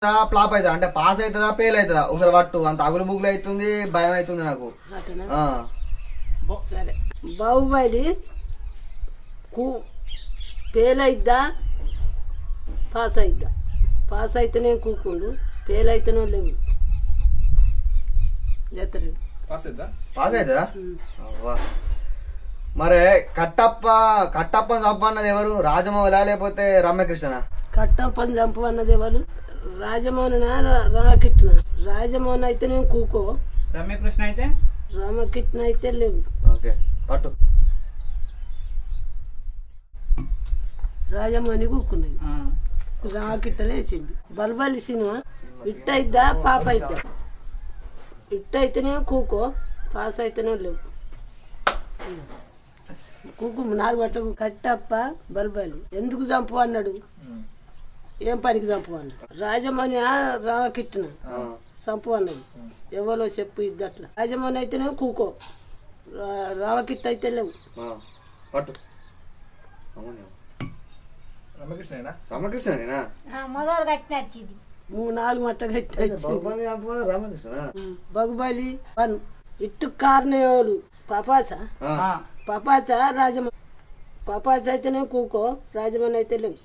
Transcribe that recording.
Flop అవుతుందా అంటే pass అవుతుందా ఫెయిల్ అవుతుందా ఒకసారి పట్టు అంత అగులు బుగులు అవుతుంది భయం అవుతుంది నాకు. సరే బాహుబలి ఫెయిల్ అయిద్దా పాస్ అయిద్దా? పాస్ అయితేనే కూకుండు, ఫెయిల్ అయితేనే లేవు. పాస్ అవుతుందా? మరి కట్టప్పని చంపు అన్నది ఎవరు? రాజమౌళి లేకపోతే రమ్యకృష్ణనా? కట్టప్పని చంపు అన్నది ఎవరు? రాజమోహన రామకృష్ణ. రాజమోహన్ అయితేనే కూకో, రమ్యకృష్ణ అయితే రామకృష్ణ అయితే లేవు. ఓకే పట్టు. రాజమోహని కూకున్నది, రామకృష్ణ వేసింది. బల్బలి సినిమా ఇట్ అయిద్దా పాప అయిద్దా? ఇట్ అయితేనే కూకో, పాస్ అయితేనే లేవు. కూకు 4 గంటలకు. కట్టప్ప బల్బలి ఎందుకు చంపు అన్నాడు? ఏం పనికి చంపు అన్నాడు? రాజమౌని రామకృష్ణ చంపు అన్నది ఎవరో చెప్పు ఇద్దట్లా. రాజమౌని అయితేనే కూకో, రామకృష్ణ అయితే లేవు. రమకృష్ణనేనా? 3-4 మట్ట కట్టి బగుబలి 1 ఇట్టు కారణేవాళ్ళు పపాస రాజమౌని. పపాస అయితేనే కూకో, రాజమౌని అయితే లేవు.